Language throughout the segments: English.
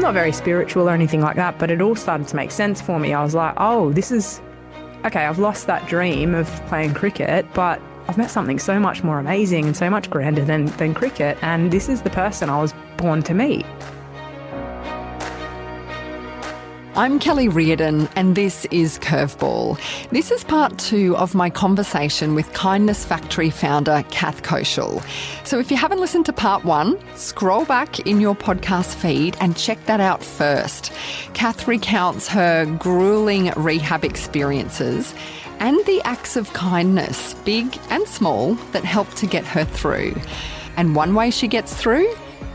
not very spiritual or anything like that, but it all started to make sense for me. I was like, oh, this is, okay, I've lost that dream of playing cricket, but I've met something so much more amazing and so much grander than cricket, and this is the person I was born to meet. I'm Kelly Reardon and this is Curveball. This is part 2 of my conversation with Kindness Factory founder Kath Koschel. So if you haven't listened to part 1, scroll back in your podcast feed and check that out first. Kath recounts her grueling rehab experiences and the acts of kindness, big and small, that help to get her through. And one way she gets through?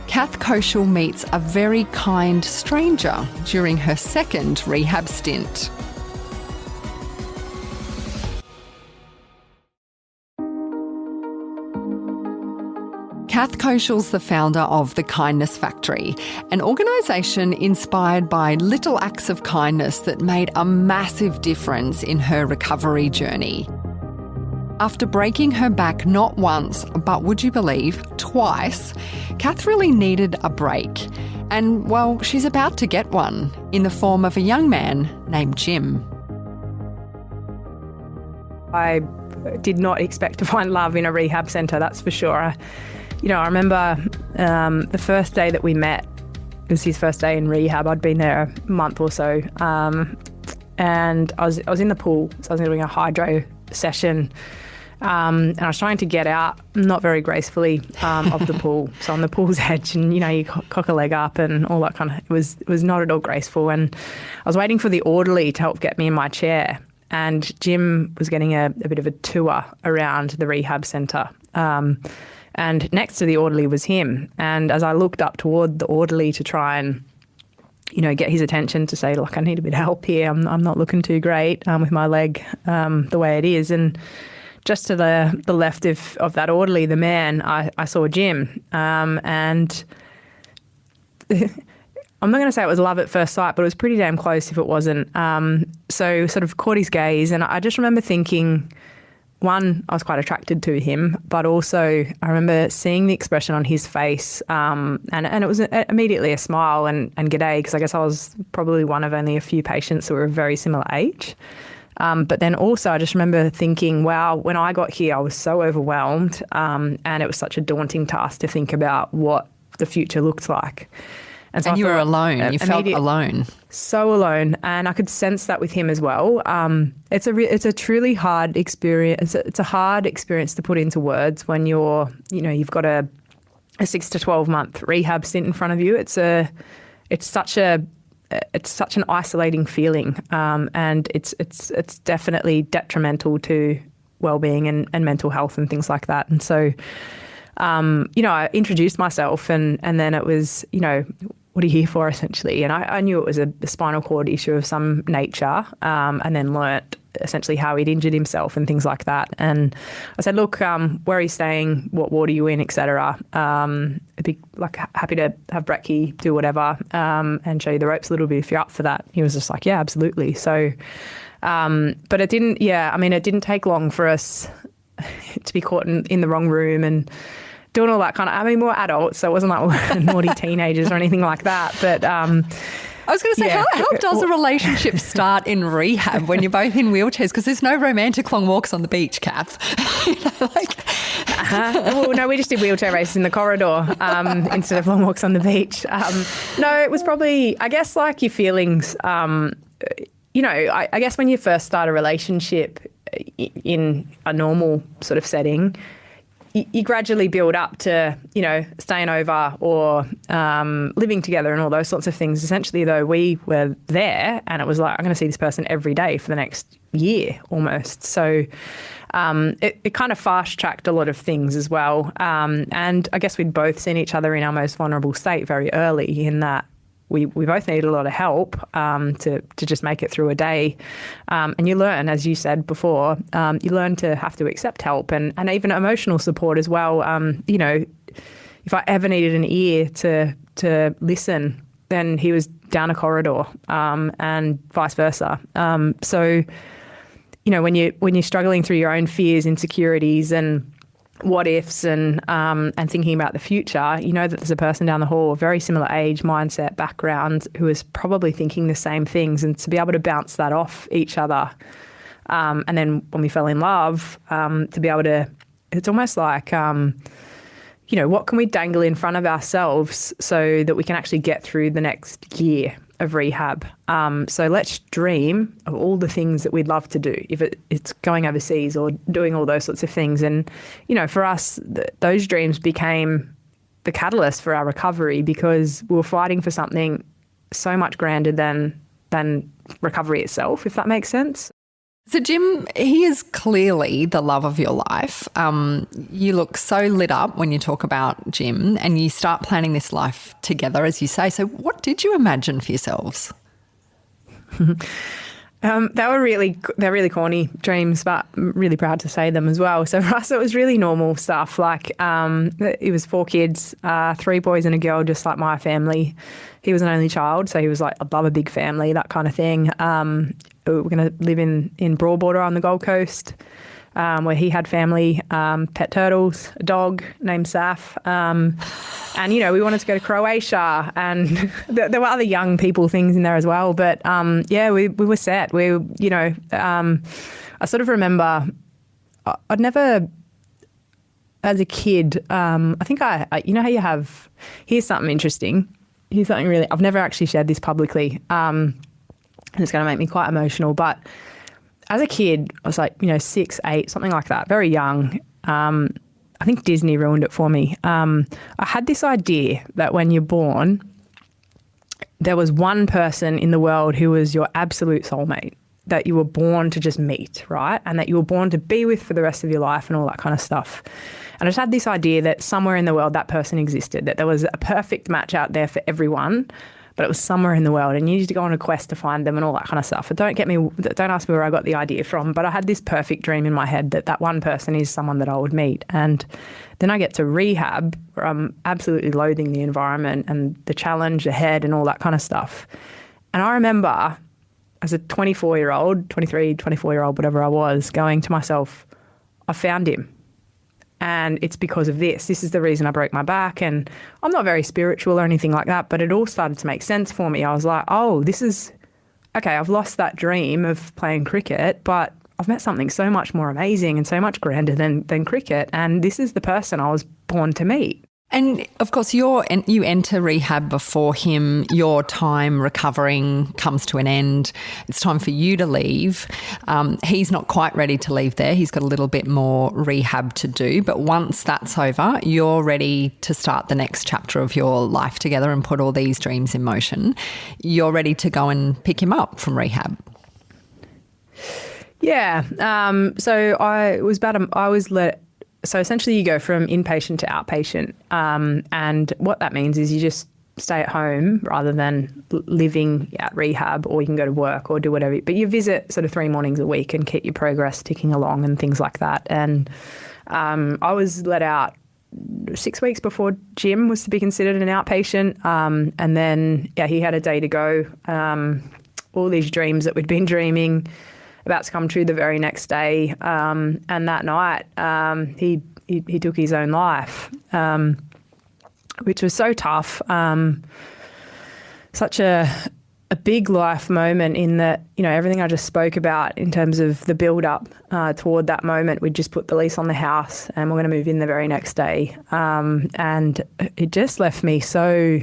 Kath Koschel meets a very kind stranger during her second rehab stint. Kath Koschel's the founder of The Kindness Factory, an organisation inspired by little acts of kindness that made a massive difference in her recovery journey. After breaking her back not once, but would you believe, twice, Kath really needed a break. And, well, she's about to get one in the form of a young man named Jim. I did not expect to find love in a rehab centre, that's for sure. I remember the first day that we met, it was his first day in rehab. I'd been there a month or so. And I was in the pool, so I was doing a hydro session. And I was trying to get out, not very gracefully, of the pool. So on the pool's edge, and you cock a leg up and all that kind of. It was not at all graceful. And I was waiting for the orderly to help get me in my chair. And Jim was getting a bit of a tour around the rehab centre. And next to the orderly was him. And as I looked up toward the orderly to try and get his attention, to say, look, I need a bit of help here. I'm not looking too great with my leg the way it is. And just to the left of that orderly, the man, I saw Jim. And I'm not going to say it was love at first sight, but it was pretty damn close if it wasn't. So sort of caught his gaze. And I just remember thinking, one, I was quite attracted to him, but also I remember seeing the expression on his face, and it was immediately a smile and g'day, because I guess I was probably one of only a few patients that were of very similar age. But then also I just remember thinking, wow, when I got here I was so overwhelmed, and it was such a daunting task to think about what the future looked like. And you were alone. You felt alone. So alone. And I could sense that with him as well. It's a truly hard experience. It's a hard experience to put into words when you've got a 6 to 12 month rehab stint in front of you. It's such an isolating feeling, and it's definitely detrimental to well-being and mental health and things like that. And so, I introduced myself, and then it was, what are you here for, essentially? And I knew it was a spinal cord issue of some nature, and then learnt essentially how he'd injured himself and things like that. And I said, look, where are you staying? What ward are you in, etc. I'd be happy to have brekkie, do whatever, and show you the ropes a little bit if you're up for that. He was just like, yeah, absolutely. So, but it didn't take long for us to be caught in the wrong room and doing all that kind of, we were adults, so it wasn't like naughty teenagers or anything like that. But I was going to say, how does a relationship start in rehab when you're both in wheelchairs? Because there's no romantic long walks on the beach, Kath. Well, no, we just did wheelchair races in the corridor instead of long walks on the beach. No, it was probably, I guess, like your feelings. I guess when you first start a relationship in a normal sort of setting, you gradually build up to, staying over or living together and all those sorts of things. Essentially, though, we were there and it was like, I'm going to see this person every day for the next year almost. So it kind of fast-tracked a lot of things as well. And I guess we'd both seen each other in our most vulnerable state very early, in that we both needed a lot of help to just make it through a day. And you learn, as you said before, you learn to have to accept help and even emotional support as well. If I ever needed an ear to listen, then he was down a corridor, and vice versa. So, when you're struggling through your own fears, insecurities, and what ifs and thinking about the future, you know that there's a person down the hall, very similar age, mindset, background, who is probably thinking the same things, and to be able to bounce that off each other. And then when we fell in love, to be able to, it's almost like, what can we dangle in front of ourselves so that we can actually get through the next year of rehab? So let's dream of all the things that we'd love to do, if it's going overseas or doing all those sorts of things. And, for us, those dreams became the catalyst for our recovery, because we were fighting for something so much grander than recovery itself, if that makes sense. So Jim, he is clearly the love of your life. You look so lit up when you talk about Jim, and you start planning this life together, as you say. So what did you imagine for yourselves? They're really corny dreams, but I'm really proud to say them as well. So for us, it was really normal stuff. Like it was 4 kids, 3 boys and a girl, just like my family. He was an only child, so he was like, above a big family, that kind of thing. We're going to live in Broadwater on the Gold Coast, where he had family, pet turtles, a dog named Saf. And, we wanted to go to Croatia, and there were other young people things in there as well. But, we were set. I sort of remember I'd never, as a kid, I think how you have, here's something interesting. Here's something really, I've never actually shared this publicly. And it's going to make me quite emotional. But as a kid, I was like, 6, 8, something like that, very young. I think Disney ruined it for me. I had this idea that when you're born, there was one person in the world who was your absolute soulmate, that you were born to just meet, right? And that you were born to be with for the rest of your life and all that kind of stuff. And I just had this idea that somewhere in the world that person existed, that there was a perfect match out there for everyone, but it was somewhere in the world, and you needed to go on a quest to find them and all that kind of stuff. But don't ask me where I got the idea from, but I had this perfect dream in my head that one person is someone that I would meet. And then I get to rehab, where I'm absolutely loathing the environment and the challenge ahead and all that kind of stuff. And I remember as a 24-year-old, 23, 24-year-old, whatever I was, going to myself, I found him. And it's because of this. This is the reason I broke my back. And I'm not very spiritual or anything like that, but it all started to make sense for me. I was like, oh, this is, okay, I've lost that dream of playing cricket, but I've met something so much more amazing and so much grander than cricket. And this is the person I was born to meet. And of course, you enter rehab before him. Your time recovering comes to an end. It's time for you to leave. He's not quite ready to leave there. He's got a little bit more rehab to do. But once that's over, you're ready to start the next chapter of your life together and put all these dreams in motion. You're ready to go and pick him up from rehab. Yeah. So essentially you go from inpatient to outpatient. And what that means is you just stay at home rather than living at rehab, or you can go to work or do whatever. But you visit sort of 3 mornings a week and keep your progress ticking along and things like that. And I was let out 6 weeks before Jim was to be considered an outpatient. And then, he had a day to go. All these dreams that we'd been dreaming about to come true the very next day. And that night, he took his own life, which was so tough. Such a big life moment in that, everything I just spoke about in terms of the build up toward that moment. We'd just put the lease on the house and we're going to move in the very next day. And it just left me so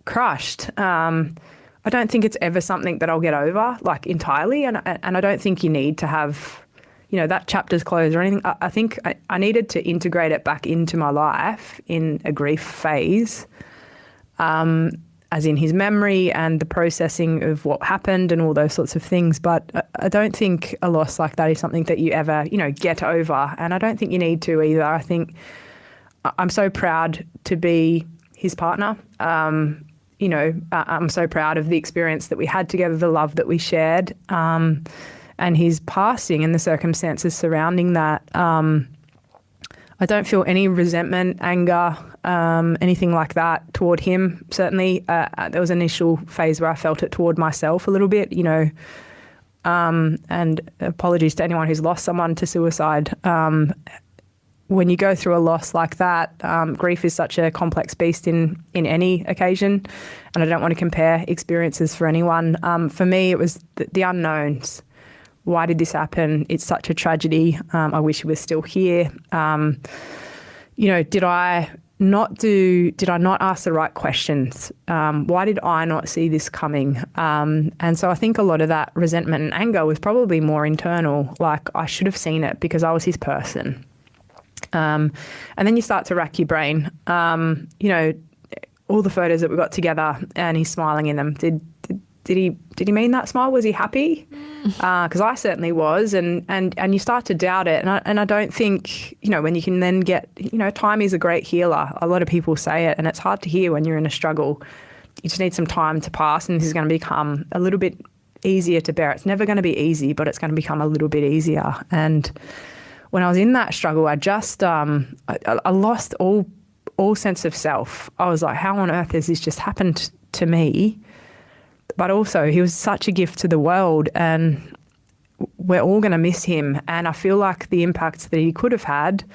crushed. I don't think it's ever something that I'll get over, like, entirely. And I don't think you need to have, that chapter's closed or anything. I think I needed to integrate it back into my life in a grief phase, as in his memory and the processing of what happened and all those sorts of things. But I don't think a loss like that is something that you ever, get over. And I don't think you need to either. I think I'm so proud to be his partner. I'm so proud of the experience that we had together, the love that we shared, and his passing and the circumstances surrounding that. I don't feel any resentment, anger, anything like that toward him. Certainly, there was an initial phase where I felt it toward myself a little bit, and apologies to anyone who's lost someone to suicide. when you go through a loss like that, grief is such a complex beast in any occasion, and I don't want to compare experiences for anyone. For me, it was the unknowns. Why did this happen? It's such a tragedy. I wish he was still here. Did I not ask the right questions? Why did I not see this coming? And so I think a lot of that resentment and anger was probably more internal, like I should have seen it because I was his person. And then you start to rack your brain. All the photos that we got together and he's smiling in them. Did he mean that smile? Was he happy? Because I certainly was, and you start to doubt it. And I don't think, when you can then get, time is a great healer. A lot of people say it, and it's hard to hear when you're in a struggle. You just need some time to pass, and this is going to become a little bit easier to bear. It's never going to be easy, but it's going to become a little bit easier. And when I was in that struggle, I just I lost all sense of self. I was like, how on earth has this just happened to me? But also, he was such a gift to the world, and we're all going to miss him. And I feel like the impacts that he could have had,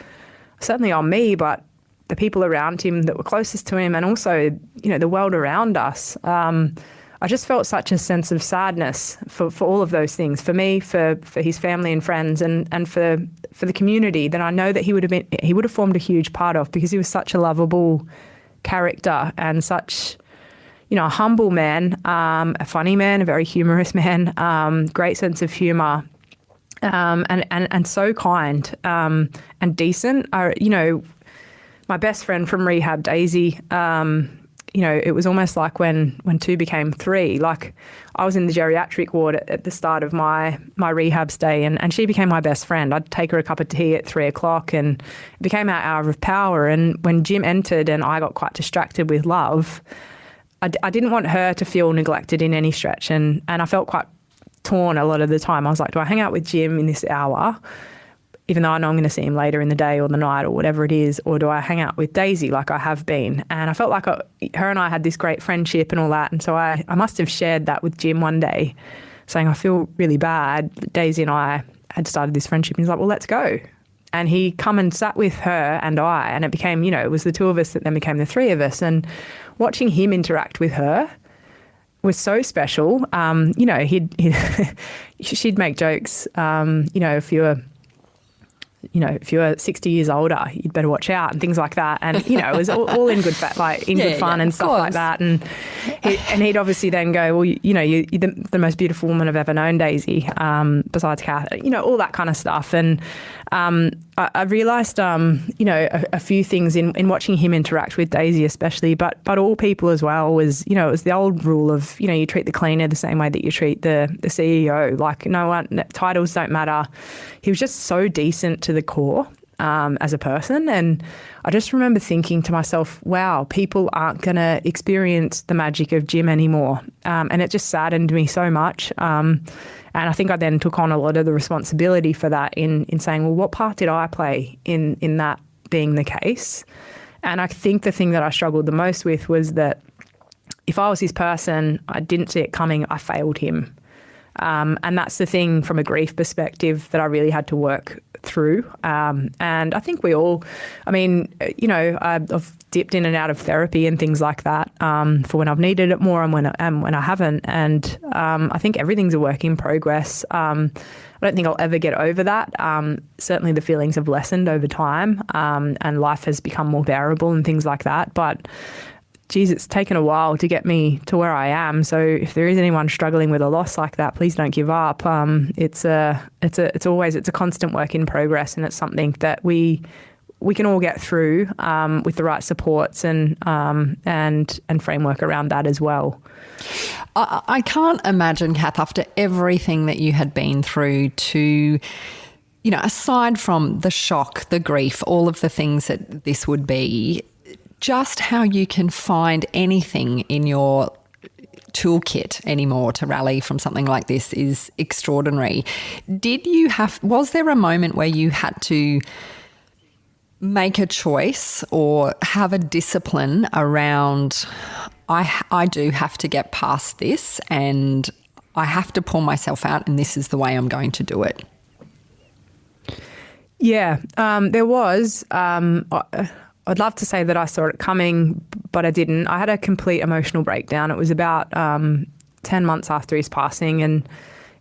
certainly on me, but the people around him that were closest to him, and also, the world around us. I just felt such a sense of sadness for all of those things, for me, for his family and friends, and for the community that I know that he would have formed a huge part of, because he was such a lovable character and such, a humble man, a funny man, a very humorous man, great sense of humour, and so kind and decent. My best friend from rehab, Daisy, it was almost like when two became three. Like, I was in the geriatric ward at the start of my rehab stay, and she became my best friend. I'd take her a cup of tea at 3 o'clock, and it became our hour of power. And when Jim entered and I got quite distracted with love, I didn't want her to feel neglected in any stretch, and I felt quite torn a lot of the time. I was like, do I hang out with Jim in this hour, even though I know I'm going to see him later in the day or the night or whatever it is, or do I hang out with Daisy like I have been? And I felt like her and I had this great friendship and all that, and so I must have shared that with Jim one day, saying I feel really bad. Daisy and I had started this friendship, and he's like, well, let's go. And he come and sat with her and I, and it became, it was the two of us that then became the three of us. And watching him interact with her was so special. She'd make jokes, if you're 60 years older, you'd better watch out and things like that. And, it was all in good good fun and stuff like that. And he'd obviously then go, well, you're the most beautiful woman I've ever known, Daisy, besides Kath, all that kind of stuff. And I realised, a few things in watching him interact with Daisy especially, but all people as well, was, it was the old rule of, you treat the cleaner the same way that you treat the CEO. Like, no one, titles don't matter. He was just so decent to the core as a person. And I just remember thinking to myself, wow, people aren't going to experience the magic of Jim anymore. And it just saddened me so much. And I think I then took on a lot of the responsibility for that in saying, well, what part did I play in that being the case? And I think the thing that I struggled the most with was that if I was his person, I didn't see it coming, I failed him. And that's the thing from a grief perspective that I really had to work through. And I think we all, I've dipped in and out of therapy and things like that for when I've needed it more and when I haven't. And I think everything's a work in progress. I don't think I'll ever get over that. Certainly the feelings have lessened over time and life has become more bearable and things like that. But geez, it's taken a while to get me to where I am. So if there is anyone struggling with a loss like that, please don't give up. It's a constant work in progress, and it's something that we can all get through with the right supports and framework around that as well. I can't imagine, Kath, after everything that you had been through, to, aside from the shock, the grief, all of the things that this would be, just how you can find anything in your toolkit anymore to rally from something like this is extraordinary. Was there a moment where you had to make a choice or have a discipline around, I do have to get past this and I have to pull myself out and this is the way I'm going to do it? Yeah, there was. I'd love to say that I saw it coming, but I didn't. I had a complete emotional breakdown. It was about 10 months after his passing. And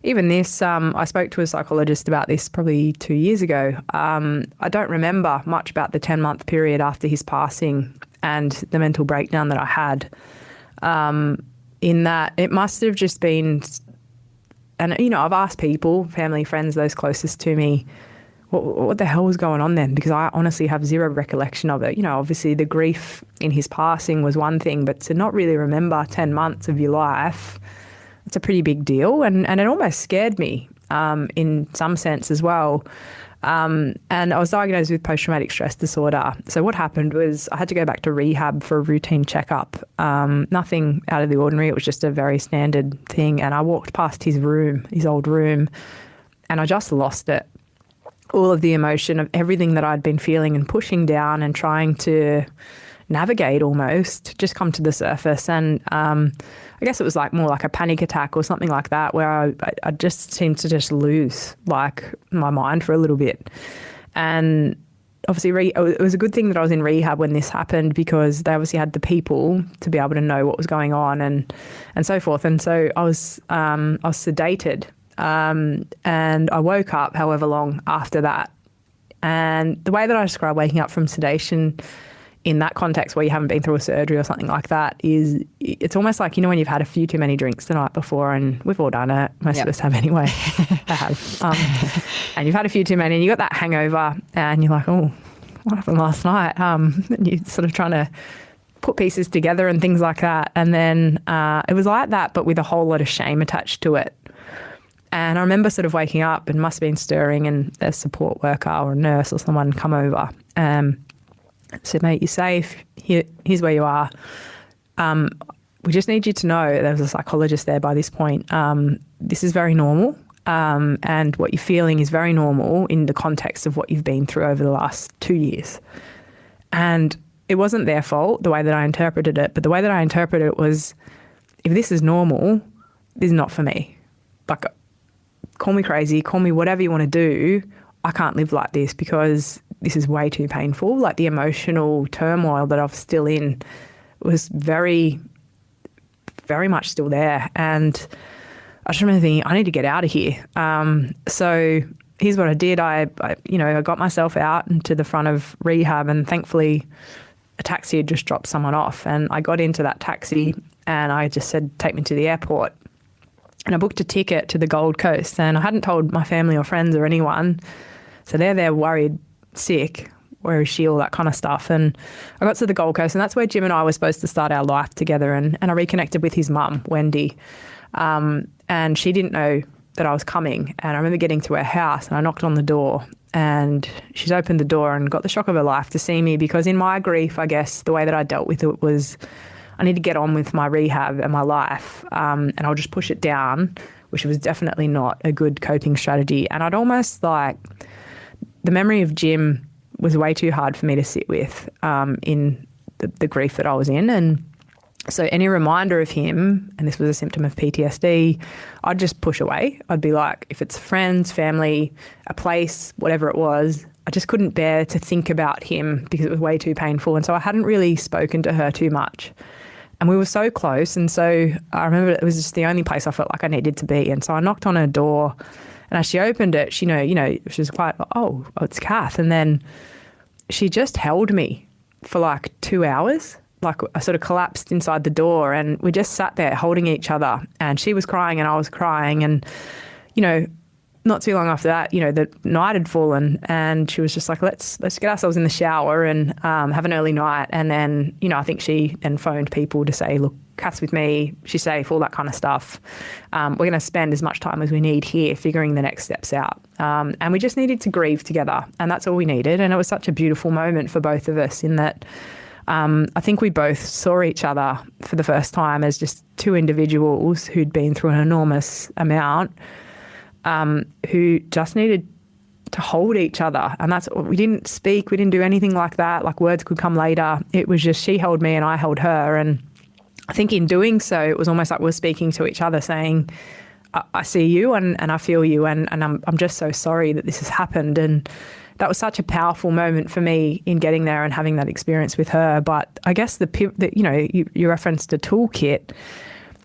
even this, I spoke to a psychologist about this probably 2 years ago. I don't remember much about the 10-month period after his passing and the mental breakdown that I had. In that it must have just been, and I've asked people, family, friends, those closest to me, what the hell was going on then? Because I honestly have zero recollection of it. Obviously the grief in his passing was one thing, but to not really remember 10 months of your life, it's a pretty big deal. And it almost scared me in some sense as well. And I was diagnosed with post-traumatic stress disorder. So what happened was I had to go back to rehab for a routine checkup. Nothing out of the ordinary. It was just a very standard thing. And I walked past his old room, and I just lost it. All of the emotion of everything that I'd been feeling and pushing down and trying to navigate almost just come to the surface. And I guess it was more like a panic attack or something like that, where I just seemed to just lose my mind for a little bit. And obviously it was a good thing that I was in rehab when this happened, because they obviously had the people to be able to know what was going on and so forth. And so I was sedated. And I woke up however long after that. And the way that I describe waking up from sedation in that context, where you haven't been through a surgery or something like that, is it's almost like, when you've had a few too many drinks the night before, and we've all done it. Most of us have anyway. I have. And you've had a few too many and you got that hangover and you're like, oh, what happened last night? And you're sort of trying to put pieces together and things like that. And then it was like that, but with a whole lot of shame attached to it. And I remember sort of waking up and must have been stirring, and a support worker or a nurse or someone come over and said, mate, you're safe. Here's where you are. We just need you to know, there was a psychologist there by this point, this is very normal. And what you're feeling is very normal in the context of what you've been through over the last 2 years. And it wasn't their fault, the way that I interpreted it, but the way that I interpreted it was, if this is normal, this is not for me. Call me crazy, call me whatever you want to do. I can't live like this, because this is way too painful. The emotional turmoil that I'm still in was very, very much still there. And I just remember thinking, I need to get out of here. So here's what I did. I got myself out into the front of rehab, and thankfully a taxi had just dropped someone off. And I got into that taxi and I just said, take me to the airport. And I booked a ticket to the Gold Coast, and I hadn't told my family or friends or anyone. So they're there worried, sick, where is she, all that kind of stuff. And I got to the Gold Coast, and that's where Jim and I were supposed to start our life together. And I reconnected with his mum, Wendy. And she didn't know that I was coming. And I remember getting to her house, and I knocked on the door, and she's opened the door and got the shock of her life to see me, because in my grief, I guess, the way that I dealt with it was, I need to get on with my rehab and my life, and I'll just push it down, which was definitely not a good coping strategy. And I'd almost the memory of Jim was way too hard for me to sit with in the grief that I was in. And so any reminder of him, and this was a symptom of PTSD, I'd just push away. I'd be like, if it's friends, family, a place, whatever it was, I just couldn't bear to think about him because it was way too painful. And so I hadn't really spoken to her too much. And we were so close. And so I remember it was just the only place I felt like I needed to be. And so I knocked on her door, and as she opened it, she was quite, oh, it's Kath. And then she just held me for 2 hours. I sort of collapsed inside the door, and we just sat there holding each other, and she was crying and I was crying. And, not too long after that, the night had fallen, and she was just like, let's get ourselves in the shower and have an early night. And then, I think she then phoned people to say, look, Kath's with me, she's safe, all that kind of stuff. We're going to spend as much time as we need here figuring the next steps out. And we just needed to grieve together, and that's all we needed. And it was such a beautiful moment for both of us, in that I think we both saw each other for the first time as just two individuals who'd been through an enormous amount, who just needed to hold each other. And we didn't speak, we didn't do anything like that. Words could come later. It was just she held me and I held her. And I think in doing so, it was almost like we were speaking to each other, saying, I see you and I feel you, and I'm just so sorry that this has happened. And that was such a powerful moment for me in getting there and having that experience with her. But I guess you referenced a toolkit.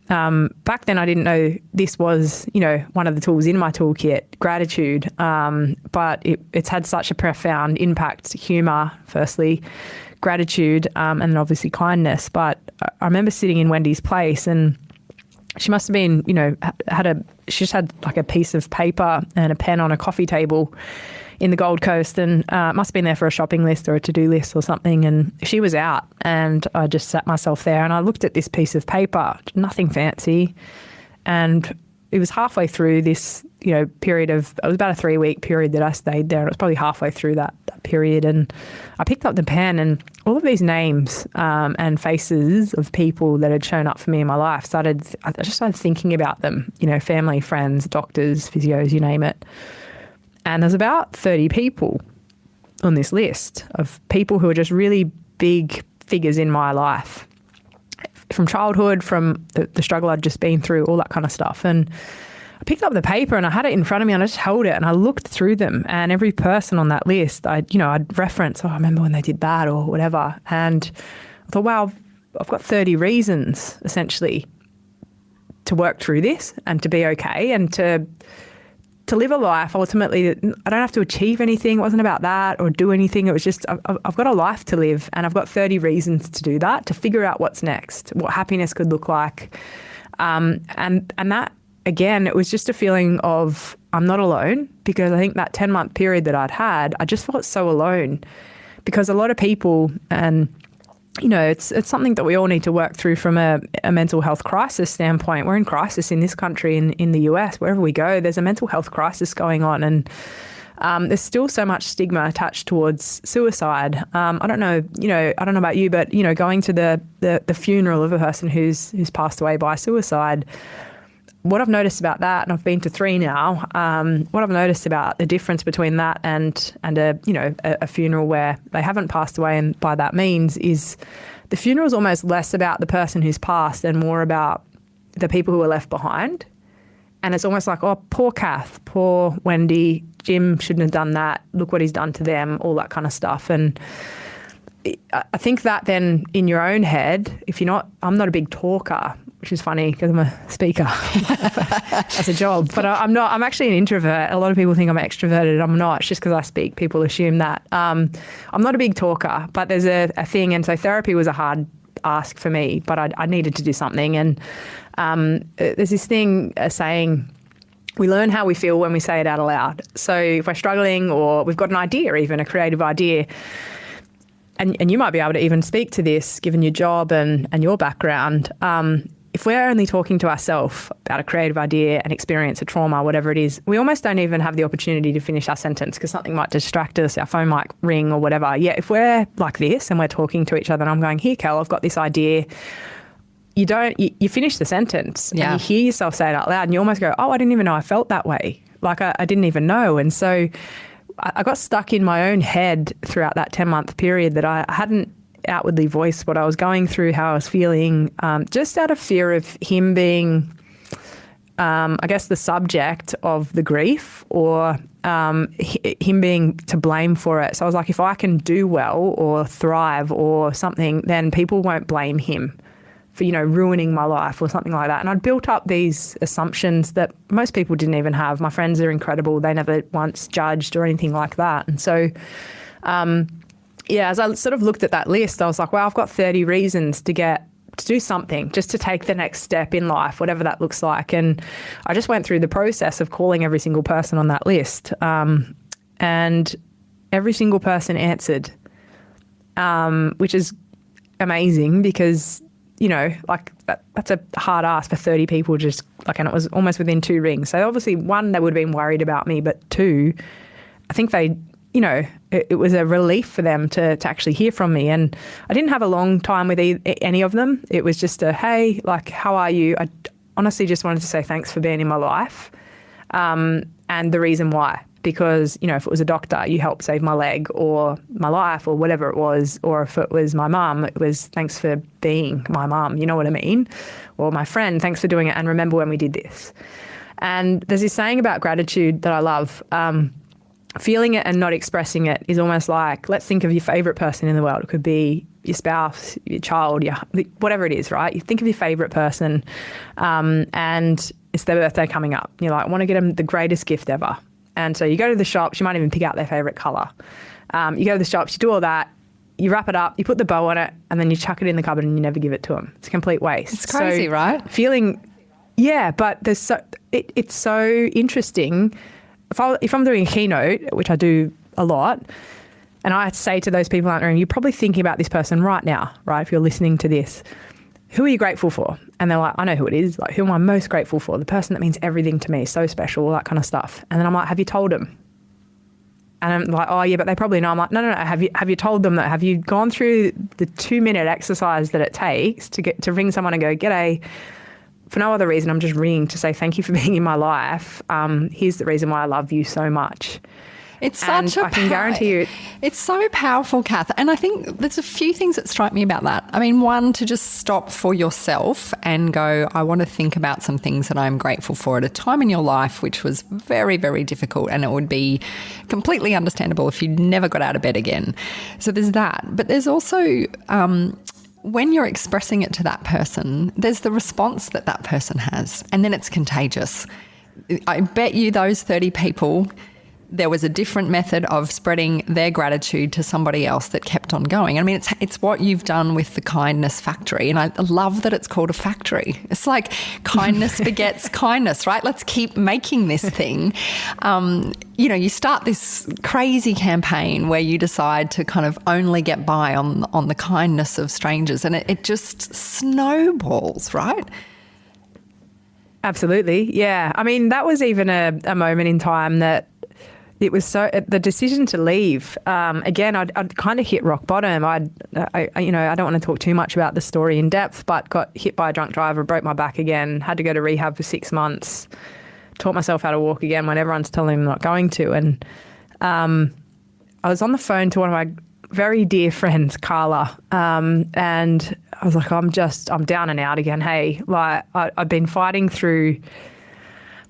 Back then I didn't know this was, one of the tools in my toolkit, gratitude. But it's had such a profound impact. Humour, firstly, gratitude, and then obviously kindness. But I remember sitting in Wendy's place, and she must have been, she just had like a piece of paper and a pen on a coffee table in the Gold Coast, and must have been there for a shopping list or a to-do list or something. And she was out, and I just sat myself there and I looked at this piece of paper, nothing fancy. And it was halfway through this, period of, it was about a 3-week period that I stayed there. And it was probably halfway through that period. And I picked up the pen, and all of these names and faces of people that had shown up for me in my life, I just started thinking about them, family, friends, doctors, physios, you name it. And there's about 30 people on this list of people who are just really big figures in my life, from childhood, from the struggle I'd just been through, all that kind of stuff. And I picked up the paper and I had it in front of me, and I just held it and I looked through them, and every person on that list, I'd reference, I remember when they did that or whatever. And I thought, wow, I've got 30 reasons essentially to work through this and to be okay, and to live a life ultimately that I don't have to achieve anything. It wasn't about that or do anything. It was just, I've got a life to live, and I've got 30 reasons to do that, to figure out what's next, what happiness could look like. And that, again, it was just a feeling of I'm not alone, because I think that 10-month period that I'd had, I just felt so alone, because a lot of people, and it's something that we all need to work through from a mental health crisis standpoint. We're in crisis in this country, in the US, wherever we go, there's a mental health crisis going on. And there's still so much stigma attached towards suicide. I don't know about you, but, going to the funeral of a person who's passed away by suicide, what I've noticed about that, and I've been to 3 now, what I've noticed about the difference between that and a funeral where they haven't passed away, and by that means is the funeral is almost less about the person who's passed and more about the people who are left behind. And it's almost like, oh, poor Kath, poor Wendy, Jim shouldn't have done that. Look what he's done to them, all that kind of stuff. And I think that then in your own head, I'm not a big talker, which is funny because I'm a speaker as a job, but I'm not. I'm actually an introvert. A lot of people think I'm extroverted. I'm not. It's just because I speak, people assume that. I'm not a big talker, but there's a thing, and so therapy was a hard ask for me, but I needed to do something. And there's this thing, a saying, we learn how we feel when we say it out aloud. So if we're struggling, or we've got an idea, even a creative idea, and you might be able to even speak to this given your job and your background, if we're only talking to ourselves about a creative idea, an experience, a trauma, whatever it is, we almost don't even have the opportunity to finish our sentence because something might distract us, our phone might ring or whatever. Yeah, if we're like this and we're talking to each other and I'm going, here, Kel, I've got this idea, you finish the sentence and you hear yourself say it out loud and you almost go, oh, I didn't even know I felt that way. Like I didn't even know. And so I got stuck in my own head throughout that 10-month period that I hadn't outwardly voiced what I was going through, how I was feeling, just out of fear of him being, I guess, the subject of the grief, or him being to blame for it. So I was like, if I can do well or thrive or something, then people won't blame him for, ruining my life or something like that. And I'd built up these assumptions that most people didn't even have. My friends are incredible. They never once judged or anything like that. And so, as I sort of looked at that list, I was like, wow, I've got 30 reasons to do something, just to take the next step in life, whatever that looks like. And I just went through the process of calling every single person on that list. And every single person answered, which is amazing because, that's a hard ask for 30 people and it was almost within 2 rings. So obviously, 1, they would have been worried about me, but 2, I think they, it was a relief for them to actually hear from me. And I didn't have a long time with any of them. It was just a, hey, how are you? I honestly just wanted to say thanks for being in my life, and the reason why. Because, if it was a doctor, you helped save my leg or my life or whatever it was, or if it was my mum, it was thanks for being my mum, you know what I mean? Or my friend, thanks for doing it, and remember when we did this. And there's this saying about gratitude that I love, feeling it and not expressing it is almost like, let's think of your favourite person in the world. It could be your spouse, your child, whatever it is, right? You think of your favourite person and it's their birthday coming up. You're like, I want to get them the greatest gift ever. And so you go to the shops, you might even pick out their favourite colour. You go to the shops, you do all that, you wrap it up, you put the bow on it, and then you chuck it in the cupboard and you never give it to them. It's a complete waste. It's crazy, right? But it's so interesting. If I'm doing a keynote, which I do a lot, and I say to those people out there, you're probably thinking about this person right now, right? If you're listening to this, who are you grateful for? And they're like, I know who it is. Like, who am I most grateful for? The person that means everything to me, so special, all that kind of stuff. And then I'm like, have you told them? And I'm like, oh yeah, but they probably know. I'm like, no. Have you told them that? Have you gone through the 2-minute exercise that it takes to ring someone and go, g'day, for no other reason, I'm just ringing to say thank you for being in my life. Here's the reason why I love you so much. It's I can guarantee you. It's so powerful, Kath. And I think there's a few things that strike me about that. I mean, one, to just stop for yourself and go, I want to think about some things that I'm grateful for at a time in your life which was very, very difficult, and it would be completely understandable if you never got out of bed again. So there's that. But there's also when you're expressing it to that person, there's the response that that person has, and then it's contagious. I bet you those 30 people, there was a different method of spreading their gratitude to somebody else that kept on going. I mean, it's what you've done with the kindness factory. And I love that it's called a factory. It's like kindness begets kindness, right? Let's keep making this thing. You start this crazy campaign where you decide to kind of only get by on the kindness of strangers, and it just snowballs, right? Absolutely. Yeah. I mean, that was even a moment in time that it was the decision to leave. Again, I'd kind of hit rock bottom. I don't want to talk too much about the story in depth, but got hit by a drunk driver, broke my back again, had to go to rehab for 6 months, taught myself how to walk again when everyone's telling me I'm not going to. And I was on the phone to one of my very dear friends, Carla, and I was like, I'm down and out again. Hey, like I've been fighting through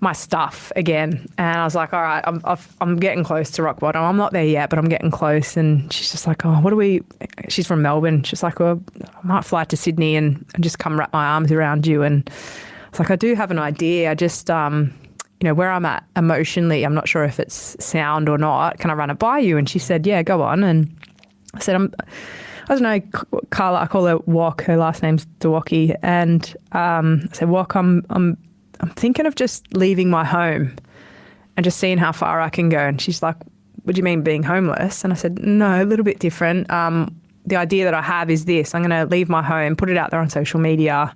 my stuff again. And I was like, all right, I'm getting close to rock bottom. I'm not there yet, but I'm getting close. And she's just like, she's from Melbourne. She's like, well, I might fly to Sydney and just come wrap my arms around you. And I was like, I do have an idea. I just, where I'm at emotionally, I'm not sure if it's sound or not. Can I run it by you? And she said, yeah, go on. And I said, I don't know, Carla, I call her Wok. Her last name's Dewaki. And I said, Wok, I'm thinking of just leaving my home and just seeing how far I can go. And she's like, what do you mean being homeless? And I said, no, a little bit different. The idea that I have is this. I'm going to leave my home, put it out there on social media,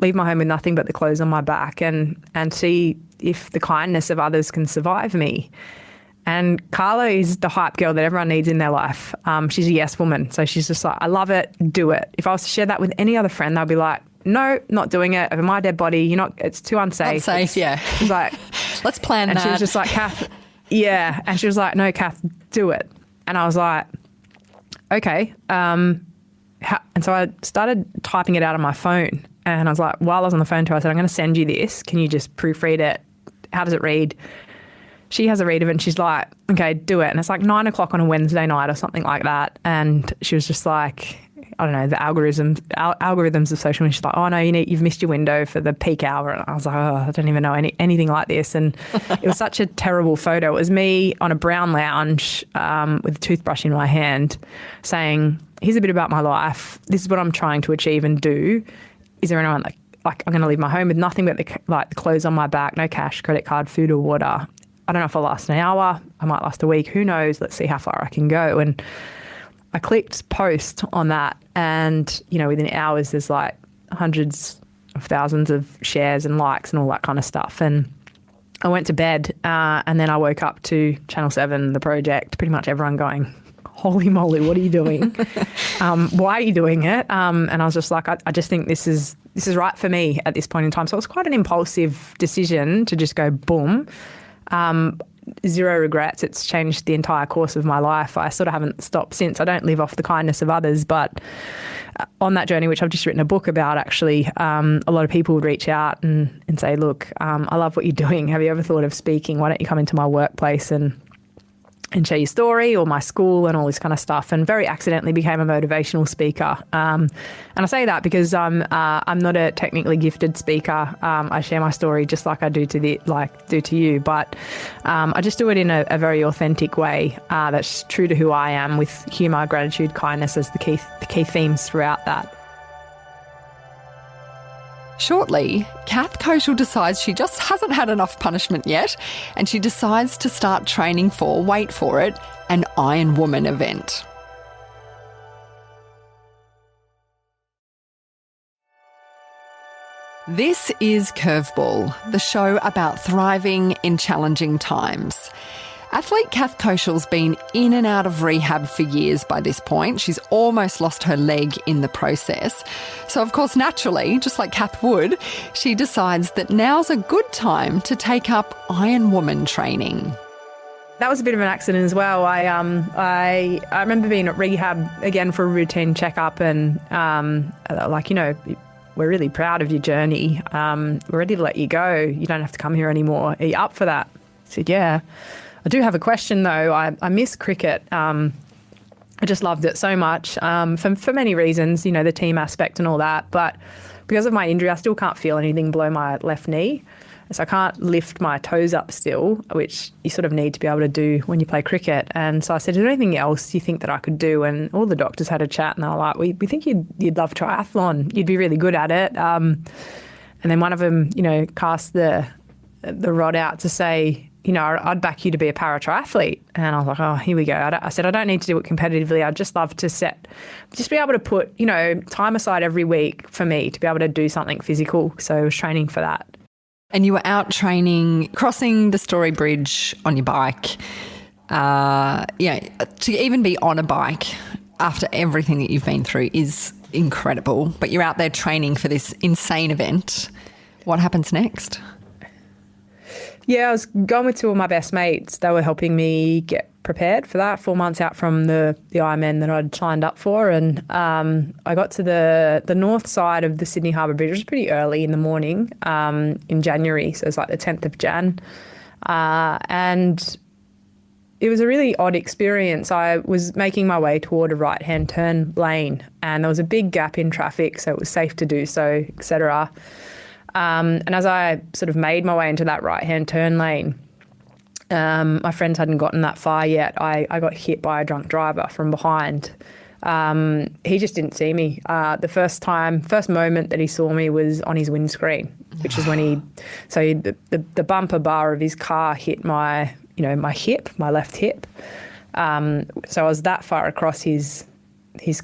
leave my home with nothing but the clothes on my back and see if the kindness of others can survive me. And Carla is the hype girl that everyone needs in their life. She's a yes woman. So she's just like, I love it, do it. If I was to share that with any other friend, they'll be like, no, not doing it. Over my dead body, it's too unsafe. Yeah. She's like, let's plan that. And she was just like, Kath, yeah. And she was like, no, Kath, do it. And I was like, okay. And so I started typing it out on my phone. And I was like, while I was on the phone to her, I said, I'm going to send you this. Can you just proofread it? How does it read? She has a read of it and she's like, okay, do it. And it's like 9 o'clock on a Wednesday night or something like that. And she was just like, I don't know, the algorithms of social media. She's like, oh no, you've missed your window for the peak hour. And I was like, oh, I don't even know anything like this. And it was such a terrible photo. It was me on a brown lounge with a toothbrush in my hand saying, here's a bit about my life. This is what I'm trying to achieve and do. Is there anyone like I'm going to leave my home with nothing but the clothes on my back, no cash, credit card, food or water. I don't know if I'll last an hour. I might last a week. Who knows? Let's see how far I can go. And I clicked post on that and, within hours there's like hundreds of thousands of shares and likes and all that kind of stuff. And I went to bed and then I woke up to Channel 7, The Project, pretty much everyone going, holy moly, what are you doing? Why are you doing it? And I was just like, I just think this is right for me at this point in time. So it was quite an impulsive decision to just go boom. Zero regrets. It's changed the entire course of my life. I sort of haven't stopped since. I don't live off the kindness of others, but on that journey, which I've just written a book about actually, a lot of people would reach out and say, look, I love what you're doing. Have you ever thought of speaking? Why don't you come into my workplace and and share your story or my school and all this kind of stuff, and very accidentally became a motivational speaker. And I say that because I'm not a technically gifted speaker. I share my story just like I do to you, but I just do it in a very authentic way that's true to who I am, with humour, gratitude, kindness as the key themes throughout that. Shortly, Kath Koschel decides she just hasn't had enough punishment yet, and she decides to start training for, wait for it, an Iron Woman event. This is Curveball, the show about thriving in challenging times. Athlete Kath Koschel's been in and out of rehab for years by this point. She's almost lost her leg in the process. So, of course, naturally, just like Kath would, she decides that now's a good time to take up Iron Woman training. That was a bit of an accident as well. I remember being at rehab again for a routine checkup, and we're really proud of your journey. We're ready to let you go. You don't have to come here anymore. Are you up for that? I said, yeah. I do have a question though. I miss cricket. I just loved it so much for many reasons, the team aspect and all that. But because of my injury, I still can't feel anything below my left knee. So I can't lift my toes up still, which you sort of need to be able to do when you play cricket. And so I said, is there anything else you think that I could do? And all the doctors had a chat and they were like, we think you'd love triathlon. You'd be really good at it. And then one of them, cast the rod out to say, I'd back you to be a para-triathlete. And I was like, oh, here we go. I said, I don't need to do it competitively. I'd just love to just be able to put, time aside every week for me to be able to do something physical. So I was training for that. And you were out training, crossing the Story Bridge on your bike. To even be on a bike after everything that you've been through is incredible. But you're out there training for this insane event. What happens next? Yeah, I was going with two of my best mates. They were helping me get prepared for that 4 months out from the Ironman that I'd signed up for. And I got to the north side of the Sydney Harbour Bridge. It was pretty early in the morning in January, so it was like the 10th of Jan. And it was a really odd experience. I was making my way toward a right-hand turn lane and there was a big gap in traffic, so it was safe to do so, etc. And as I sort of made my way into that right-hand turn lane, my friends hadn't gotten that far yet. I got hit by a drunk driver from behind. He just didn't see me. The first moment that he saw me was on his windscreen, which is when the bumper bar of his car hit my hip, my left hip. So I was that far across his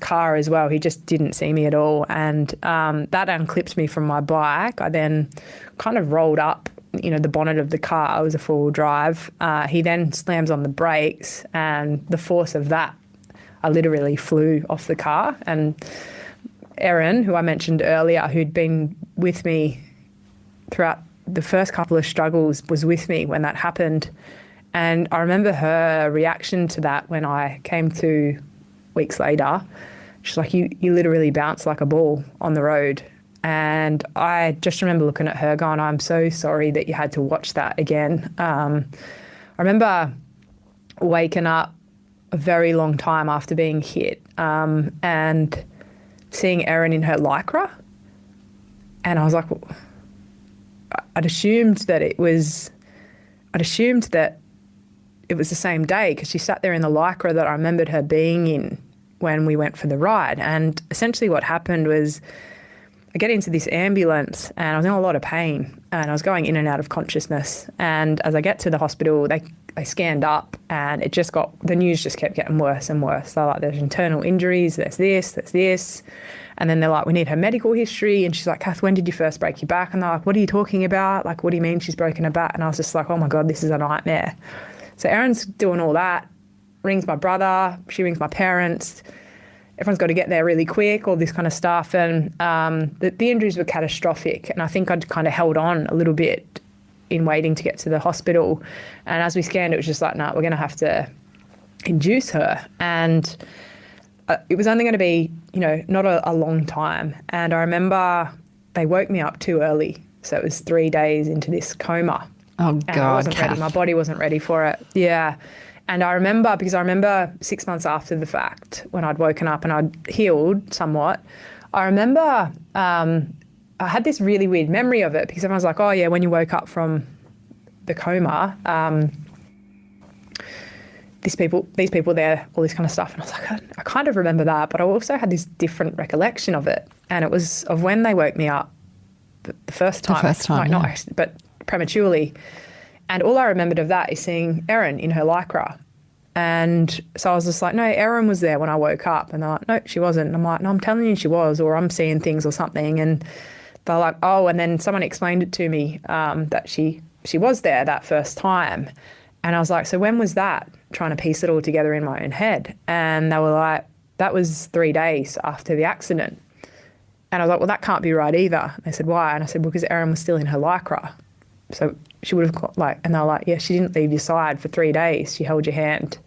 car as well. He just didn't see me at all. And that unclipped me from my bike. I then kind of rolled up, the bonnet of the car. It was a four-wheel drive. He then slams on the brakes, and the force of that, I literally flew off the car. And Erin, who I mentioned earlier, who'd been with me throughout the first couple of struggles, was with me when that happened. And I remember her reaction to that when I came to weeks later. She's like, you literally bounced like a ball on the road. And I just remember looking at her going, I'm so sorry that you had to watch that again. I remember waking up a very long time after being hit and seeing Erin in her Lycra. And I was like, I'd assumed that it was the same day because she sat there in the Lycra that I remembered her being in when we went for the ride. And essentially what happened was I get into this ambulance and I was in a lot of pain and I was going in and out of consciousness. And as I get to the hospital, they scanned up and the news just kept getting worse and worse. They're like, there's internal injuries, there's this. And then they're like, we need her medical history. And she's like, Kath, when did you first break your back? And they're like, what are you talking about? Like, what do you mean she's broken her back? And I was just like, oh my God, this is a nightmare. So Erin's doing all that, rings my brother, she rings my parents. Everyone's got to get there really quick, all this kind of stuff. And the injuries were catastrophic. And I think I'd kind of held on a little bit in waiting to get to the hospital. And as we scanned, it was just like, no, we're going to have to induce her. And it was only going to be, not a long time. And I remember they woke me up too early. So it was 3 days into this coma. Oh, God, and I wasn't ready. My body wasn't ready for it. Yeah. And I remember 6 months after the fact, when I'd woken up and I'd healed somewhat, I remember I had this really weird memory of it, because everyone was like, oh yeah, when you woke up from the coma, these people there, all this kind of stuff. And I was like, I kind of remember that, but I also had this different recollection of it. And it was of when they woke me up the first time. Like, yeah. not actually, but prematurely. And all I remembered of that is seeing Erin in her lycra. And so I was just like, no, Erin was there when I woke up. And they're like, no, she wasn't. And I'm like, no, I'm telling you she was, or I'm seeing things or something. And they're like, oh, and then someone explained it to me that she was there that first time. And I was like, so when was that? Trying to piece it all together in my own head. And they were like, that was 3 days after the accident. And I was like, well, that can't be right either. And they said, why? And I said, well, because Erin was still in her lycra. So she would have got and they were like, yeah, she didn't leave your side for 3 days. She held your hand.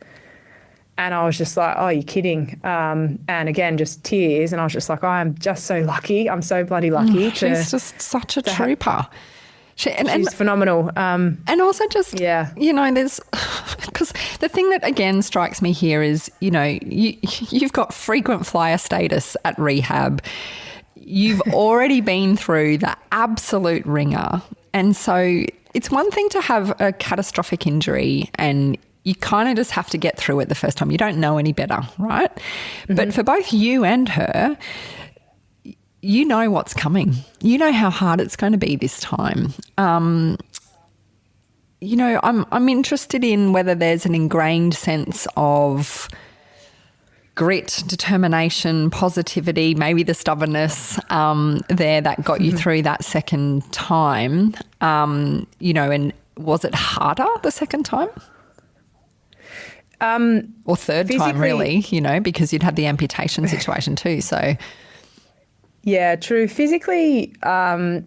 And I was just like, oh, you're kidding. And again, just tears. And I was just like, oh, I'm just so lucky. I'm so bloody lucky. She's just such a trooper. She's phenomenal. And also just, you know, there's, because the thing that again strikes me here is, you know, you've got frequent flyer status at rehab. You've already been through the absolute ringer. And so it's one thing to have a catastrophic injury and you kind of just have to get through it the first time. You don't know any better, right? Mm-hmm. But for both you and her, you know what's coming. You know how hard it's going to be this time. You know, I'm interested in whether there's an ingrained sense of grit, determination, positivity, maybe the stubbornness there that got you through that second time. You know, and was it harder the second time? Or third time, really, you know, because you'd had the amputation situation too, so... Yeah, true. Physically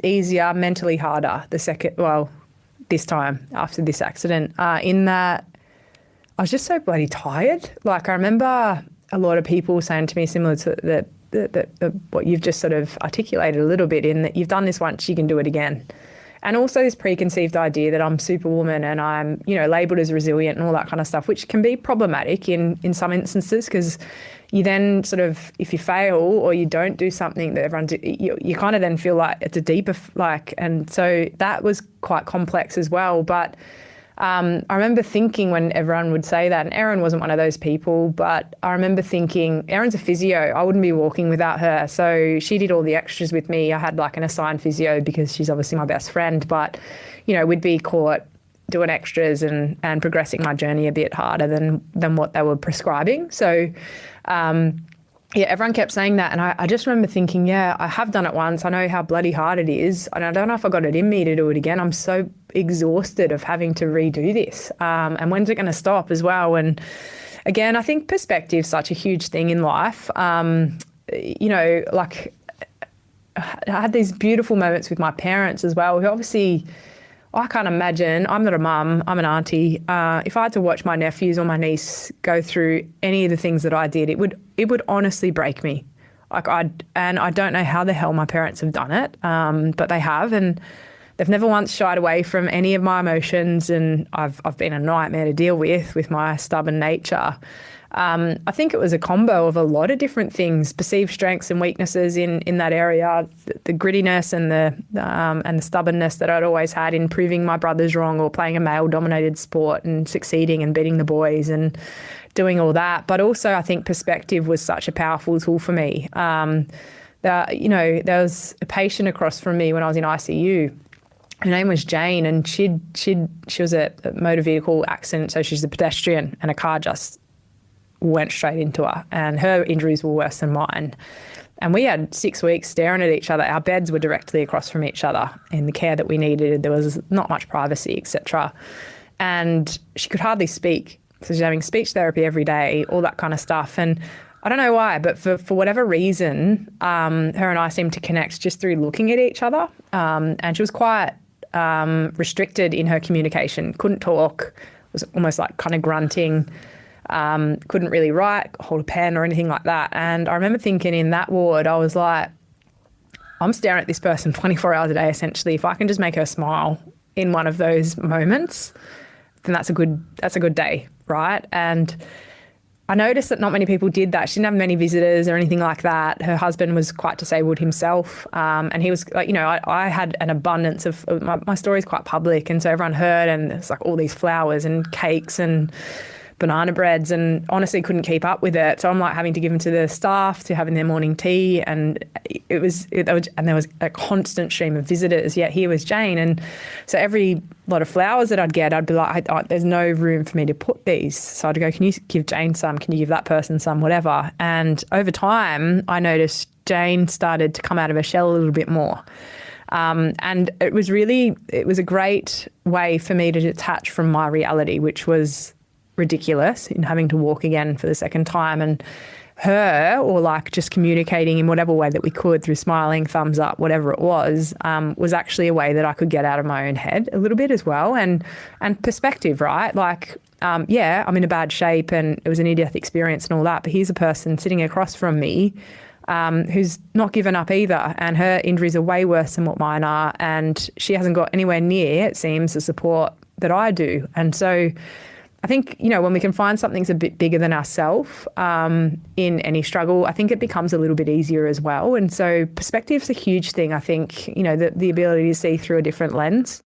easier, mentally harder this time after this accident, in that I was just so bloody tired. Like, I remember a lot of people saying to me similar to what you've just sort of articulated a little bit, in that you've done this once, you can do it again. And also this preconceived idea that I'm superwoman and I'm, you know, labelled as resilient and all that kind of stuff, which can be problematic in some instances, because you then sort of, if you fail or you don't do something that everyone you kind of then feel like it's a deeper, and so that was quite complex as well. But I remember thinking when everyone would say that, and Erin wasn't one of those people, but I remember thinking, Erin's a physio, I wouldn't be walking without her. So she did all the extras with me. I had like an assigned physio because she's obviously my best friend, but, you know, we'd be caught doing extras and progressing my journey a bit harder than what they were prescribing. So, yeah, everyone kept saying that. And I just remember thinking, yeah, I have done it once. I know how bloody hard it is. And I don't know if I got it in me to do it again. I'm so exhausted of having to redo this. And when's it going to stop as well? And again, I think perspective's such a huge thing in life. You know, like I had these beautiful moments with my parents as well, who obviously... I can't imagine, I'm not a mum, I'm an auntie. If I had to watch my nephews or my niece go through any of the things that I did, it would honestly break me. Like I don't know how the hell my parents have done it, but they have, and they've never once shied away from any of my emotions, and I've been a nightmare to deal with my stubborn nature. I think it was a combo of a lot of different things, perceived strengths and weaknesses in that area, the grittiness and the stubbornness that I'd always had in proving my brothers wrong or playing a male-dominated sport and succeeding and beating the boys and doing all that. But also I think perspective was such a powerful tool for me. You know, there was a patient across from me when I was in ICU. Her name was Jane, and she was a motor vehicle accident, so she's a pedestrian, and a car just went straight into her, and her injuries were worse than mine. And we had 6 weeks staring at each other. Our beds were directly across from each other in the care that we needed. There was not much privacy, etc. And she could hardly speak. So she's having speech therapy every day, all that kind of stuff. And I don't know why, but for whatever reason, her and I seemed to connect just through looking at each other. And she was quite restricted in her communication, couldn't talk, was almost like kind of grunting. Couldn't really write, hold a pen or anything like that. And I remember thinking in that ward, I was like, I'm staring at this person 24 hours a day, essentially. If I can just make her smile in one of those moments, then that's a good day, right? And I noticed that not many people did that. She didn't have many visitors or anything like that. Her husband was quite disabled himself. And he was like, I had an abundance of, my story is quite public. And so everyone heard, and there's like all these flowers and cakes and banana breads, and honestly couldn't keep up with it. So I'm like having to give them to the staff to having their morning tea. And there was a constant stream of visitors. Yet here was Jane. And so every lot of flowers that I'd get, I'd be like, there's no room for me to put these. So I'd go, can you give Jane some? Can you give that person some? Whatever. And over time, I noticed Jane started to come out of her shell a little bit more. And it was a great way for me to detach from my reality, which was ridiculous, in having to walk again for the second time. And her, or like just communicating in whatever way that we could through smiling, thumbs up, whatever it was actually a way that I could get out of my own head a little bit as well. And perspective, right? Like, I'm in a bad shape and it was a near-death experience and all that, but here's a person sitting across from me who's not given up either, and her injuries are way worse than what mine are, and she hasn't got anywhere near, it seems, the support that I do. And so I think, when we can find something's a bit bigger than ourselves in any struggle, I think it becomes a little bit easier as well. And so perspective's a huge thing, I think, the ability to see through a different lens.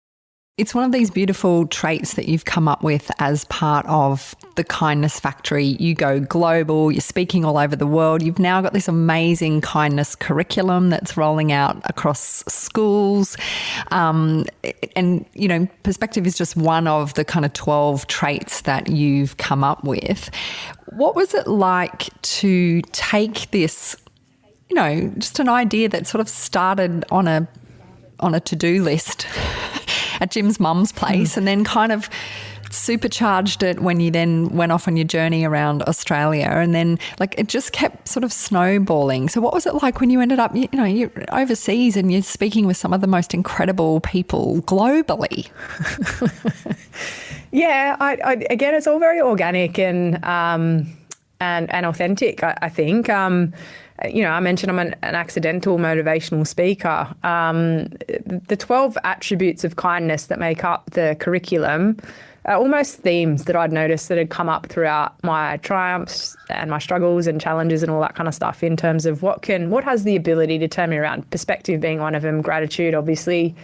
It's one of these beautiful traits that you've come up with as part of the Kindness Factory. You go global, you're speaking all over the world. You've now got this amazing kindness curriculum that's rolling out across schools. And perspective is just one of the kind of 12 traits that you've come up with. What was it like to take this, just an idea that sort of started on a to-do list at Jim's mum's place, and then kind of supercharged it when you then went off on your journey around Australia, and then it just kept sort of snowballing. So what was it like when you ended up, you're overseas and you're speaking with some of the most incredible people globally? Yeah, I again, it's all very organic and authentic, I think. I mentioned I'm an accidental motivational speaker. The 12 attributes of kindness that make up the curriculum are almost themes that I'd noticed that had come up throughout my triumphs and my struggles and challenges and all that kind of stuff, in terms of what has the ability to turn me around. Perspective being one of them, gratitude obviously,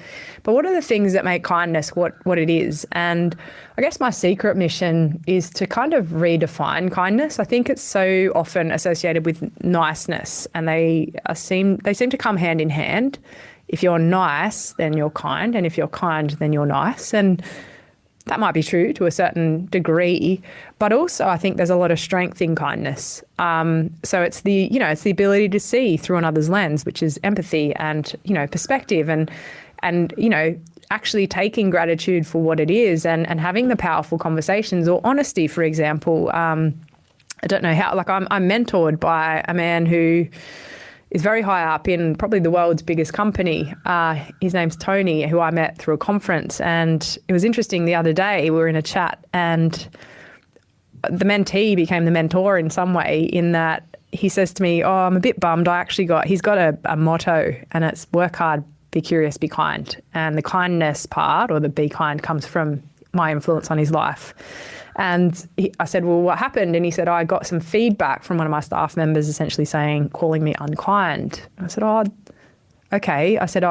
but what are the things that make kindness what it is? And I guess my secret mission is to kind of redefine kindness. I think it's so often associated with niceness, and they seem to come hand in hand. If you're nice, then you're kind, and if you're kind, then you're nice. And that might be true to a certain degree, but also I think there's a lot of strength in kindness. So it's the ability to see through another's lens, which is empathy and, perspective, and actually taking gratitude for what it is, and having the powerful conversations, or honesty, for example. I don't know how, I'm mentored by a man who is very high up in probably the world's biggest company. His name's Tony, who I met through a conference. And it was interesting, the other day we were in a chat, and the mentee became the mentor in some way, in that he says to me, I'm a bit bummed. He's got a motto, and it's work hard, be curious, be kind. And the kindness part, or the be kind, comes from my influence on his life. And I said, well, what happened? And he said, I got some feedback from one of my staff members, essentially calling me unkind. And I said, okay. I said,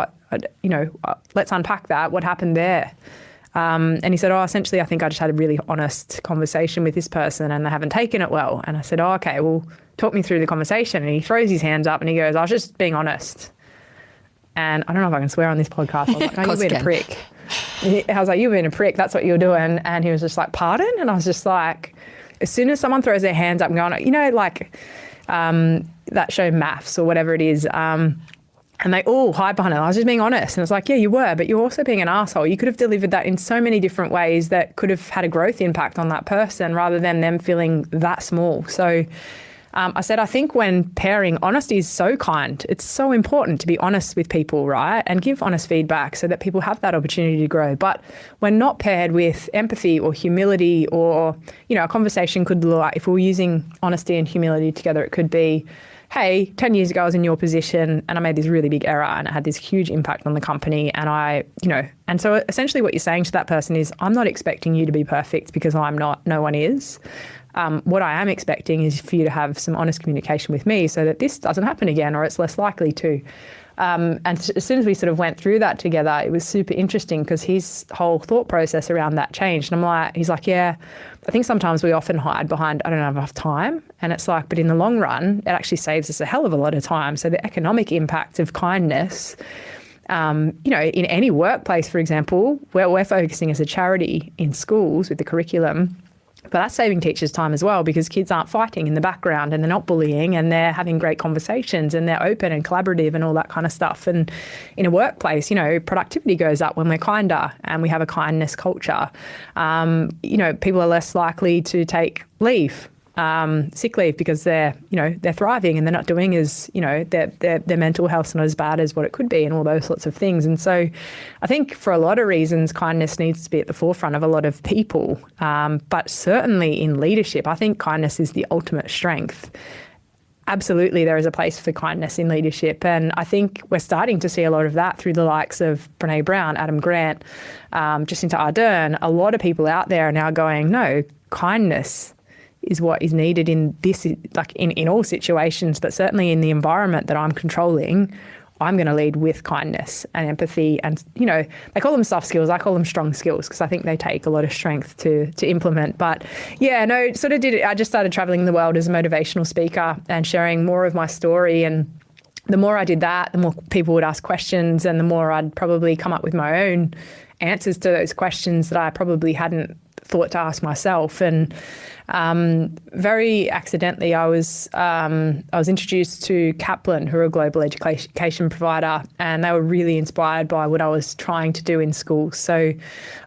let's unpack that. What happened there? And he said, essentially, I think I just had a really honest conversation with this person and they haven't taken it well. And I said, okay, well, talk me through the conversation. And he throws his hands up and he goes, I was just being honest. And I don't know if I can swear on this podcast. I was like, no, you're being a prick. I was like, you're being a prick. That's what you're doing. And he was just like, pardon? And I was just like, as soon as someone throws their hands up and going, that show Maths or whatever it is, and they all hide behind it. I was just being honest. And it's like, yeah, you were, but you're also being an asshole. You could have delivered that in so many different ways that could have had a growth impact on that person, rather than them feeling that small. So I said, I think when pairing, honesty is so kind. It's so important to be honest with people, right? And give honest feedback so that people have that opportunity to grow. But when not paired with empathy or humility, or, a conversation could look like, if we were using honesty and humility together, it could be, hey, 10 years ago I was in your position and I made this really big error and it had this huge impact on the company. And and so essentially what you're saying to that person is, I'm not expecting you to be perfect because I'm not, no one is. What I am expecting is for you to have some honest communication with me so that this doesn't happen again, or it's less likely to. And as soon as we sort of went through that together, it was super interesting because his whole thought process around that changed. And he's like, yeah, I think sometimes we often hide behind, I don't have enough time. And it's like, but in the long run, it actually saves us a hell of a lot of time. So the economic impact of kindness, in any workplace, for example, where we're focusing as a charity in schools with the curriculum, but that's saving teachers time as well because kids aren't fighting in the background and they're not bullying and they're having great conversations and they're open and collaborative and all that kind of stuff. And in a workplace, productivity goes up when we're kinder and we have a kindness culture. People are less likely to take leave, sick leave, because they're thriving and they're not doing as, their mental health's not as bad as what it could be and all those sorts of things. And so I think for a lot of reasons, kindness needs to be at the forefront of a lot of people. But certainly in leadership, I think kindness is the ultimate strength. Absolutely, there is a place for kindness in leadership. And I think we're starting to see a lot of that through the likes of Brene Brown, Adam Grant, Jacinta Ardern. A lot of people out there are now going, no, kindness is what is needed in this, like in all situations, but certainly in the environment that I'm controlling, I'm going to lead with kindness and empathy. And, they call them soft skills. I call them strong skills because I think they take a lot of strength to implement. But yeah, no, I just started traveling the world as a motivational speaker and sharing more of my story. And the more I did that, the more people would ask questions and the more I'd probably come up with my own answers to those questions that I probably hadn't thought to ask myself. And very accidentally, I was introduced to Kaplan, who are a global education provider, and they were really inspired by what I was trying to do in schools. So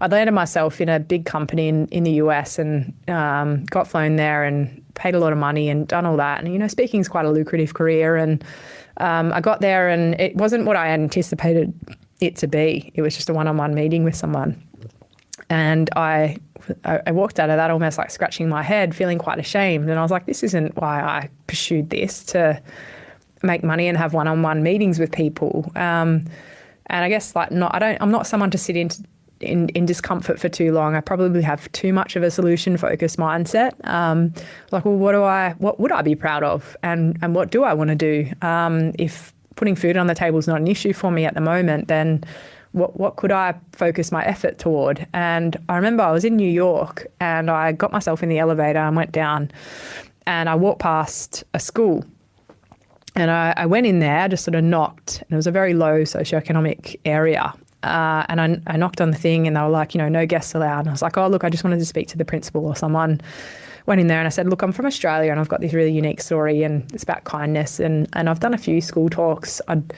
I landed myself in a big company in the US and got flown there and paid a lot of money and done all that. And, speaking is quite a lucrative career. And I got there and it wasn't what I anticipated it to be. It was just a one-on-one meeting with someone. And I walked out of that almost like scratching my head, feeling quite ashamed. And I was like, this isn't why I pursued this, to make money and have one-on-one meetings with people. And I guess I'm not someone to sit in discomfort for too long. I probably have too much of a solution-focused mindset. What would I be proud of? And what do I want to do? If putting food on the table is not an issue for me at the moment, then what could I focus my effort toward? And I remember I was in New York and I got myself in the elevator and went down and I walked past a school and I went in there, just sort of knocked, and it was a very low socioeconomic area. And I knocked on the thing and they were like, no guests allowed. And I was like, oh, look, I just wanted to speak to the principal or someone. Went in there and I said, look, I'm from Australia and I've got this really unique story and it's about kindness and I've done a few school talks. I'd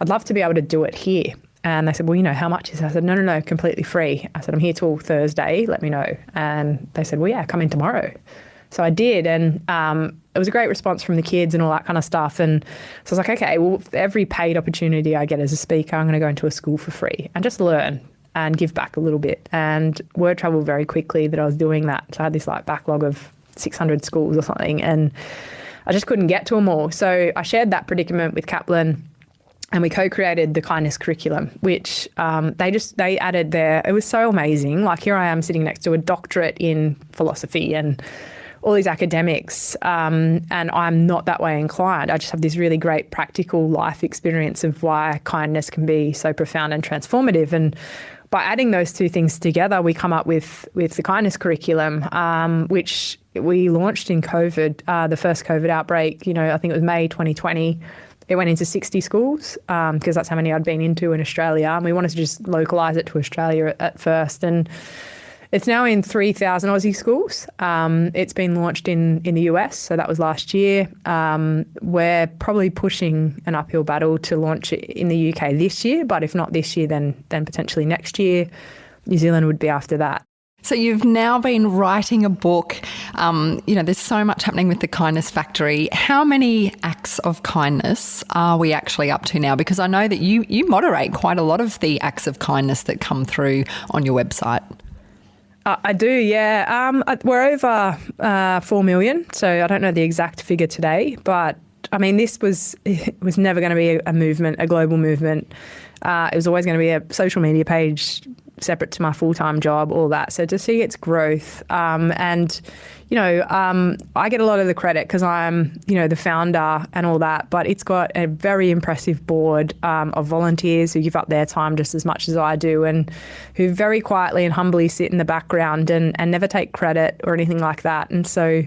love to be able to do it here. And they said, well, how much is it? I said, no, completely free. I said, I'm here till Thursday, let me know. And they said, well, yeah, come in tomorrow. So I did. And it was a great response from the kids and all that kind of stuff. And so I was like, okay, well, for every paid opportunity I get as a speaker, I'm going to go into a school for free and just learn and give back a little bit. And word travelled very quickly that I was doing that. So I had this backlog of 600 schools or something, and I just couldn't get to them all. So I shared that predicament with Kaplan. And we co-created the kindness curriculum, which they added there. It was so amazing. Like here I am sitting next to a doctorate in philosophy and all these academics, and I'm not that way inclined. I just have this really great practical life experience of why kindness can be so profound and transformative. And by adding those two things together, we come up with the kindness curriculum, which we launched in COVID, the first COVID outbreak. I think it was May 2020. It went into 60 schools because that's how many I'd been into in Australia. And we wanted to just localise it to Australia at first. And it's now in 3,000 Aussie schools. It's been launched in the US, so that was last year. We're probably pushing an uphill battle to launch it in the UK this year, but if not this year, then potentially next year. New Zealand would be after that. So you've now been writing a book. There's so much happening with the Kindness Factory. How many acts of kindness are we actually up to now? Because I know that you moderate quite a lot of the acts of kindness that come through on your website. I do, yeah. We're over 4 million, so I don't know the exact figure today, but it was never going to be a movement, a global movement. It was always going to be a social media page separate to my full-time job, all that. So to see its growth, I get a lot of the credit because I'm, the founder and all that, but it's got a very impressive board of volunteers who give up their time just as much as I do and who very quietly and humbly sit in the background and never take credit or anything like that. And so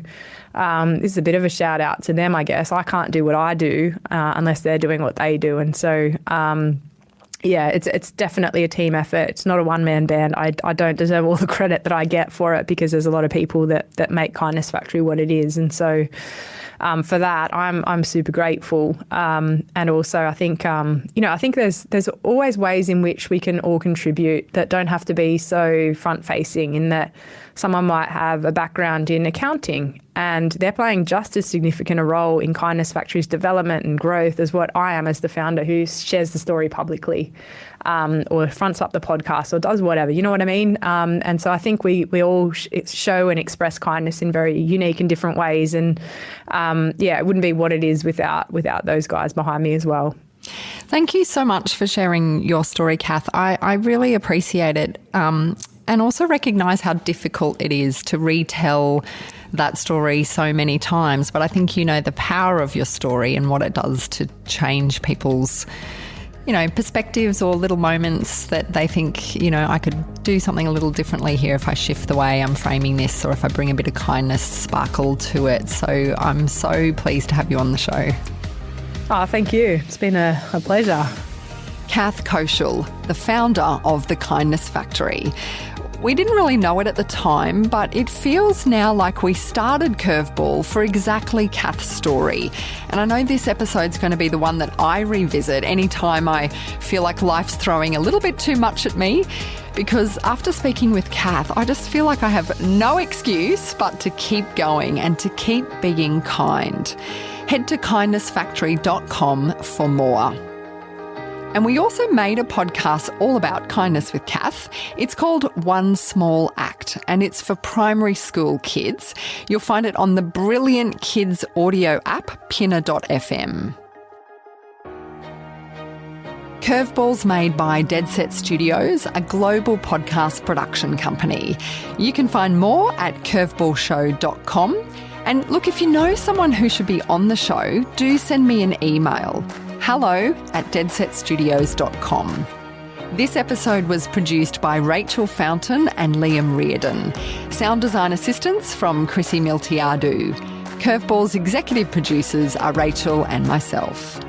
this is a bit of a shout out to them, I guess. I can't do what I do unless they're doing what they do. And so it's definitely a team effort. It's not a one-man band. I don't deserve all the credit that I get for it because there's a lot of people that make Kindness Factory what it is. And so for that, I'm super grateful. And also I think, I think there's always ways in which we can all contribute that don't have to be so front-facing, in that someone might have a background in accounting and they're playing just as significant a role in Kindness Factory's development and growth as what I am as the founder who shares the story publicly or fronts up the podcast or does whatever, you know what I mean? And so I think we all show and express kindness in very unique and different ways. And it wouldn't be what it is without those guys behind me as well. Thank you so much for sharing your story, Kath. I really appreciate it. And also recognise how difficult it is to retell that story so many times. But I think the power of your story and what it does to change people's, perspectives or little moments that they think, I could do something a little differently here if I shift the way I'm framing this or if I bring a bit of kindness sparkle to it. So I'm so pleased to have you on the show. Oh, thank you. It's been a pleasure. Kath Koschel, the founder of the Kindness Factory. We didn't really know it at the time, but it feels now like we started Curveball for exactly Kath's story. And I know this episode's going to be the one that I revisit anytime I feel like life's throwing a little bit too much at me, because after speaking with Kath, I just feel like I have no excuse but to keep going and to keep being kind. Head to kindnessfactory.com for more. And we also made a podcast all about kindness with Kath. It's called One Small Act, and it's for primary school kids. You'll find it on the brilliant kids audio app, pinner.fm. Curveball's made by Dead Set Studios, a global podcast production company. You can find more at curveballshow.com. And look, if you know someone who should be on the show, do send me an email. hello@deadsetstudios.com. This episode was produced by Rachel Fountain and Liam Reardon. Sound design assistance from Chrissy Miltiadu. Curveball's executive producers are Rachel and myself.